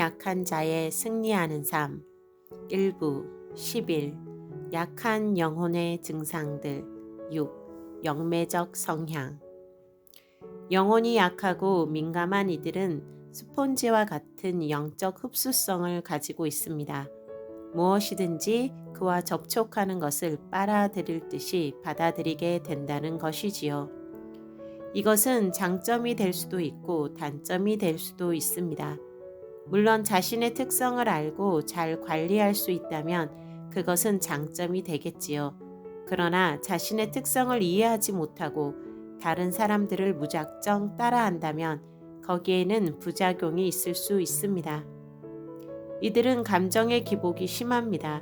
약한 자의 승리하는 삶. 일부 11. 약한 영혼의 증상들. 6. 영매적 성향. 영혼이 약하고 민감한 이들은 스폰지와 같은 영적 흡수성을 가지고 있습니다. 무엇이든지 그와 접촉하는 것을 빨아들일 듯이 받아들이게 된다는 것이지요. 이것은 장점이 될 수도 있고 단점이 될 수도 있습니다. 물론 자신의 특성을 알고 잘 관리할 수 있다면 그것은 장점이 되겠지요. 그러나 자신의 특성을 이해하지 못하고 다른 사람들을 무작정 따라한다면 거기에는 부작용이 있을 수 있습니다. 이들은 감정의 기복이 심합니다.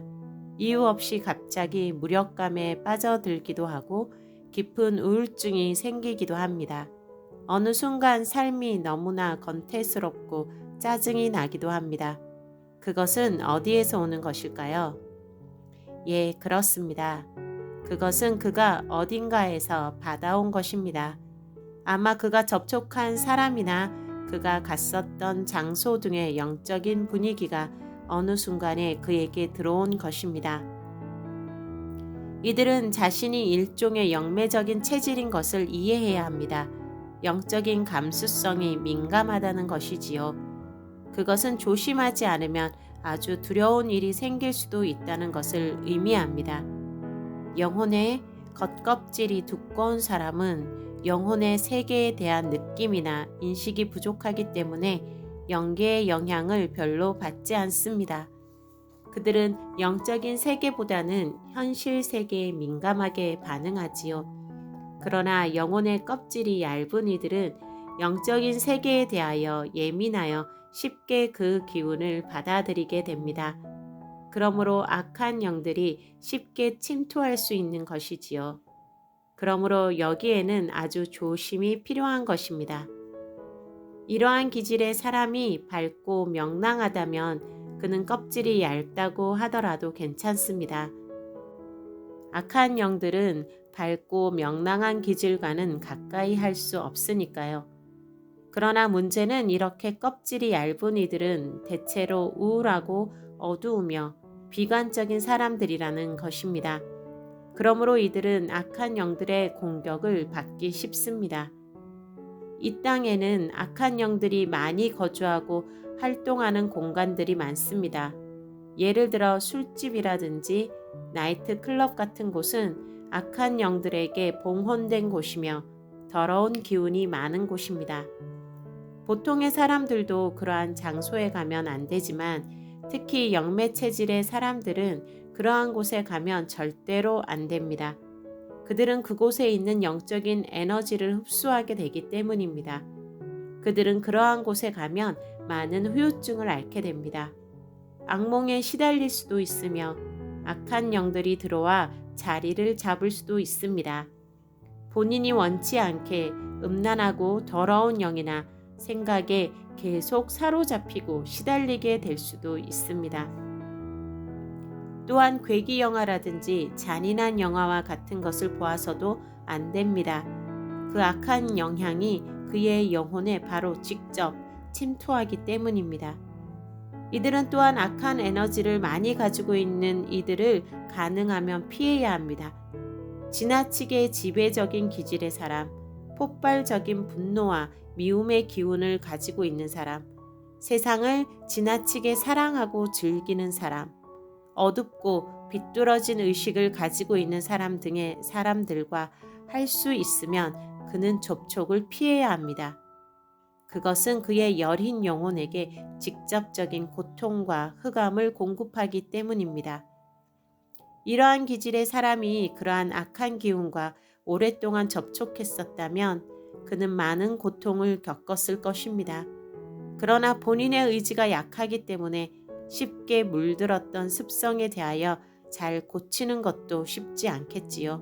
이유 없이 갑자기 무력감에 빠져들기도 하고 깊은 우울증이 생기기도 합니다. 어느 순간 삶이 너무나 건태스럽고 짜증이 나기도 합니다. 그것은 어디에서 오는 것일까요? 예, 그렇습니다. 그것은 그가 어딘가에서 받아온 것입니다. 아마 그가 접촉한 사람이나 그가 갔었던 장소 등의 영적인 분위기가 어느 순간에 그에게 들어온 것입니다. 이들은 자신이 일종의 영매적인 체질인 것을 이해해야 합니다. 영적인 감수성이 민감하다는 것이지요. 그것은 조심하지 않으면 아주 두려운 일이 생길 수도 있다는 것을 의미합니다. 영혼의 겉껍질이 두꺼운 사람은 영혼의 세계에 대한 느낌이나 인식이 부족하기 때문에 영계의 영향을 별로 받지 않습니다. 그들은 영적인 세계보다는 현실 세계에 민감하게 반응하지요. 그러나 영혼의 껍질이 얇은 이들은 영적인 세계에 대하여 예민하여 쉽게 그 기운을 받아들이게 됩니다. 그러므로 악한 영들이 쉽게 침투할 수 있는 것이지요. 그러므로 여기에는 아주 조심이 필요한 것입니다. 이러한 기질의 사람이 밝고 명랑하다면 그는 껍질이 얇다고 하더라도 괜찮습니다. 악한 영들은 밝고 명랑한 기질과는 가까이 할 수 없으니까요. 그러나 문제는 이렇게 껍질이 얇은 이들은 대체로 우울하고 어두우며 비관적인 사람들이라는 것입니다. 그러므로 이들은 악한 영들의 공격을 받기 쉽습니다. 이 땅에는 악한 영들이 많이 거주하고 활동하는 공간들이 많습니다. 예를 들어 술집이라든지 나이트클럽 같은 곳은 악한 영들에게 봉헌된 곳이며 더러운 기운이 많은 곳입니다. 보통의 사람들도 그러한 장소에 가면 안 되지만 특히 영매 체질의 사람들은 그러한 곳에 가면 절대로 안 됩니다. 그들은 그곳에 있는 영적인 에너지를 흡수하게 되기 때문입니다. 그들은 그러한 곳에 가면 많은 후유증을 앓게 됩니다. 악몽에 시달릴 수도 있으며 악한 영들이 들어와 자리를 잡을 수도 있습니다. 본인이 원치 않게 음란하고 더러운 영이나 생각에 계속 사로잡히고 시달리게 될 수도 있습니다. 또한 괴기 영화라든지 잔인한 영화와 같은 것을 보아서도 안 됩니다. 그 악한 영향이 그의 영혼에 바로 직접 침투하기 때문입니다. 이들은 또한 악한 에너지를 많이 가지고 있는 이들을 가능하면 피해야 합니다. 지나치게 지배적인 기질의 사람, 폭발적인 분노와 미움의 기운을 가지고 있는 사람, 세상을 지나치게 사랑하고 즐기는 사람, 어둡고 비뚤어진 의식을 가지고 있는 사람 등의 사람들과 할 수 있으면 그는 접촉을 피해야 합니다. 그것은 그의 여린 영혼에게 직접적인 고통과 흑암을 공급하기 때문입니다. 이러한 기질의 사람이 그러한 악한 기운과 오랫동안 접촉했었다면 그는 많은 고통을 겪었을 것입니다. 그러나 본인의 의지가 약하기 때문에 쉽게 물들었던 습성에 대하여 잘 고치는 것도 쉽지 않겠지요.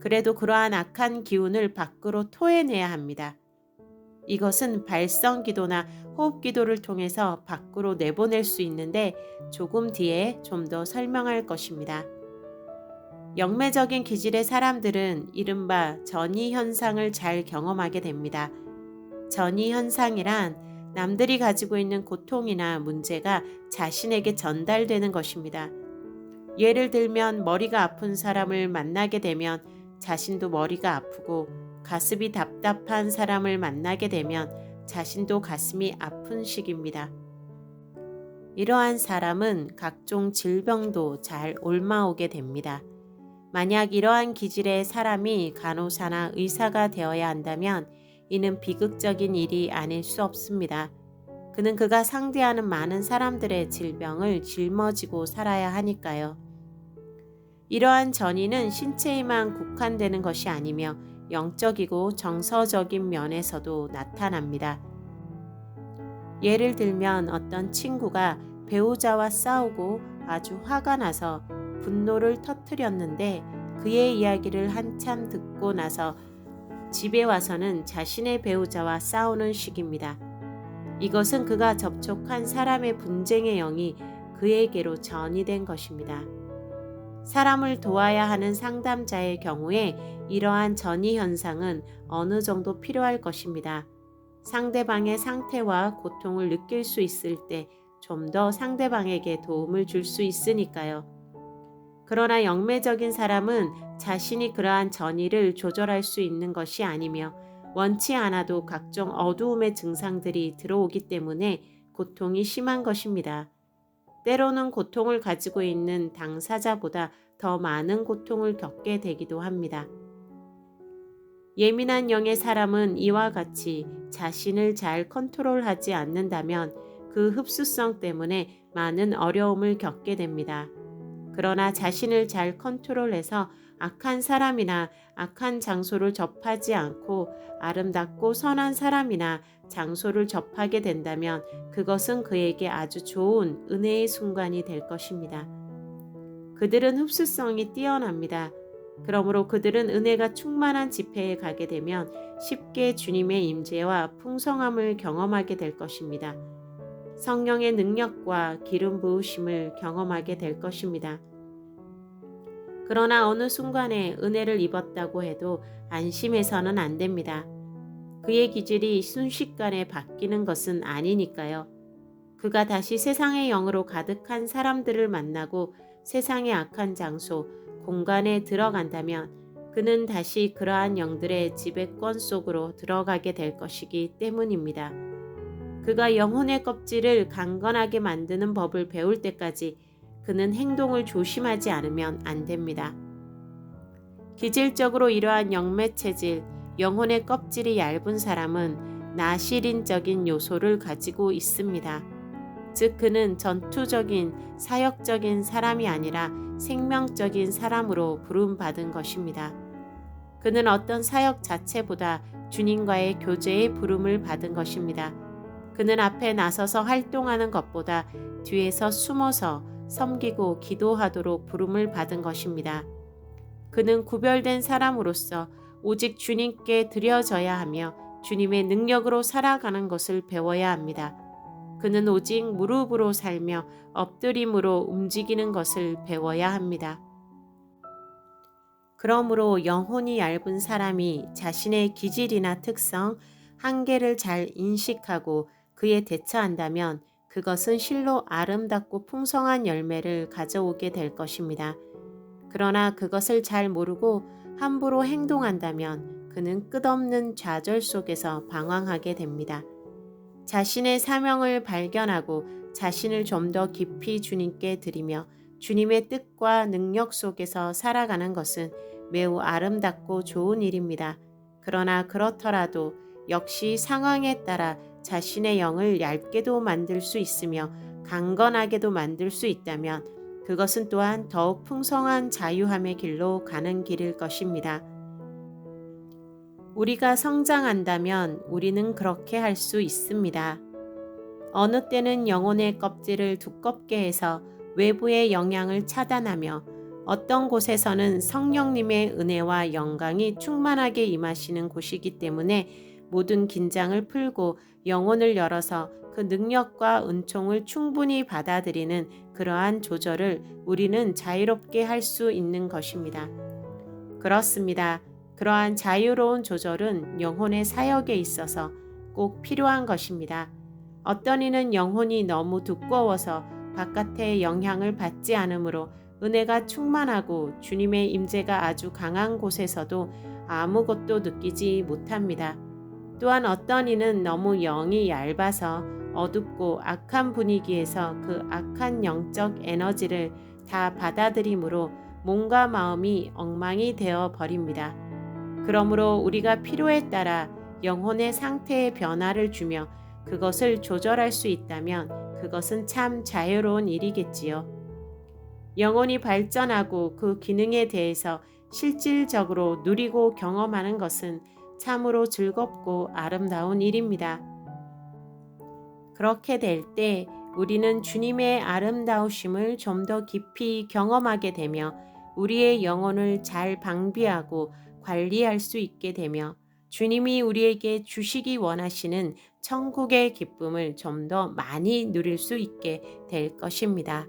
그래도 그러한 악한 기운을 밖으로 토해내야 합니다. 이것은 발성 기도나 호흡 기도를 통해서 밖으로 내보낼 수 있는데 조금 뒤에 좀 더 설명할 것입니다. 영매적인 기질의 사람들은 이른바 전이 현상을 잘 경험하게 됩니다. 전이 현상이란 남들이 가지고 있는 고통이나 문제가 자신에게 전달되는 것입니다. 예를 들면 머리가 아픈 사람을 만나게 되면 자신도 머리가 아프고, 가슴이 답답한 사람을 만나게 되면 자신도 가슴이 아픈 식입니다. 이러한 사람은 각종 질병도 잘 옮아오게 됩니다. 만약 이러한 기질의 사람이 간호사나 의사가 되어야 한다면 이는 비극적인 일이 아닐 수 없습니다. 그는 그가 상대하는 많은 사람들의 질병을 짊어지고 살아야 하니까요. 이러한 전이는 신체에만 국한되는 것이 아니며 영적이고 정서적인 면에서도 나타납니다. 예를 들면 어떤 친구가 배우자와 싸우고 아주 화가 나서 분노를 터뜨렸는데, 그의 이야기를 한참 듣고 나서 집에 와서는 자신의 배우자와 싸우는 식입니다. 이것은 그가 접촉한 사람의 분쟁의 영이 그에게로 전이된 것입니다. 사람을 도와야 하는 상담자의 경우에 이러한 전이 현상은 어느 정도 필요할 것입니다. 상대방의 상태와 고통을 느낄 수 있을 때 좀 더 상대방에게 도움을 줄 수 있으니까요. 그러나 영매적인 사람은 자신이 그러한 전이를 조절할 수 있는 것이 아니며 원치 않아도 각종 어두움의 증상들이 들어오기 때문에 고통이 심한 것입니다. 때로는 고통을 가지고 있는 당사자보다 더 많은 고통을 겪게 되기도 합니다. 예민한 영의 사람은 이와 같이 자신을 잘 컨트롤하지 않는다면 그 흡수성 때문에 많은 어려움을 겪게 됩니다. 그러나 자신을 잘 컨트롤해서 악한 사람이나 악한 장소를 접하지 않고 아름답고 선한 사람이나 장소를 접하게 된다면 그것은 그에게 아주 좋은 은혜의 순간이 될 것입니다. 그들은 흡수성이 뛰어납니다. 그러므로 그들은 은혜가 충만한 집회에 가게 되면 쉽게 주님의 임재와 풍성함을 경험하게 될 것입니다. 성령의 능력과 기름 부으심을 경험하게 될 것입니다. 그러나 어느 순간에 은혜를 입었다고 해도 안심해서는 안 됩니다. 그의 기질이 순식간에 바뀌는 것은 아니니까요. 그가 다시 세상의 영으로 가득한 사람들을 만나고 세상의 악한 장소, 공간에 들어간다면 그는 다시 그러한 영들의 지배권 속으로 들어가게 될 것이기 때문입니다. 그가 영혼의 껍질을 강건하게 만드는 법을 배울 때까지 그는 행동을 조심하지 않으면 안 됩니다. 기질적으로 이러한 영매 체질, 영혼의 껍질이 얇은 사람은 나시린적인 요소를 가지고 있습니다. 즉 그는 전투적인, 사역적인 사람이 아니라 생명적인 사람으로 부름받은 것입니다. 그는 어떤 사역 자체보다 주님과의 교제의 부름을 받은 것입니다. 그는 앞에 나서서 활동하는 것보다 뒤에서 숨어서 섬기고 기도하도록 부름을 받은 것입니다. 그는 구별된 사람으로서 오직 주님께 드려져야 하며 주님의 능력으로 살아가는 것을 배워야 합니다. 그는 오직 무릎으로 살며 엎드림으로 움직이는 것을 배워야 합니다. 그러므로 영혼이 얇은 사람이 자신의 기질이나 특성, 한계를 잘 인식하고 그에 대처한다면 그것은 실로 아름답고 풍성한 열매를 가져오게 될 것입니다. 그러나 그것을 잘 모르고 함부로 행동한다면 그는 끝없는 좌절 속에서 방황하게 됩니다. 자신의 사명을 발견하고 자신을 좀 더 깊이 주님께 드리며 주님의 뜻과 능력 속에서 살아가는 것은 매우 아름답고 좋은 일입니다. 그러나 그렇더라도 역시 상황에 따라 자신의 영을 얇게도 만들 수 있으며 강건하게도 만들 수 있다면 그것은 또한 더욱 풍성한 자유함의 길로 가는 길일 것입니다. 우리가 성장한다면 우리는 그렇게 할 수 있습니다. 어느 때는 영혼의 껍질을 두껍게 해서 외부의 영향을 차단하며 어떤 곳에서는 성령님의 은혜와 영광이 충만하게 임하시는 곳이기 때문에 모든 긴장을 풀고 영혼을 열어서 그 능력과 은총을 충분히 받아들이는 그러한 조절을 우리는 자유롭게 할 수 있는 것입니다. 그렇습니다. 그러한 자유로운 조절은 영혼의 사역에 있어서 꼭 필요한 것입니다. 어떤 이는 영혼이 너무 두꺼워서 바깥의 영향을 받지 않으므로 은혜가 충만하고 주님의 임재가 아주 강한 곳에서도 아무것도 느끼지 못합니다. 또한 어떤 이는 너무 영이 얇아서 어둡고 악한 분위기에서 그 악한 영적 에너지를 다 받아들이므로 몸과 마음이 엉망이 되어 버립니다. 그러므로 우리가 필요에 따라 영혼의 상태의 변화를 주며 그것을 조절할 수 있다면 그것은 참 자유로운 일이겠지요. 영혼이 발전하고 그 기능에 대해서 실질적으로 누리고 경험하는 것은 참으로 즐겁고 아름다운 일입니다. 그렇게 될 때 우리는 주님의 아름다우심을 좀 더 깊이 경험하게 되며 우리의 영혼을 잘 방비하고 관리할 수 있게 되며 주님이 우리에게 주시기 원하시는 천국의 기쁨을 좀 더 많이 누릴 수 있게 될 것입니다.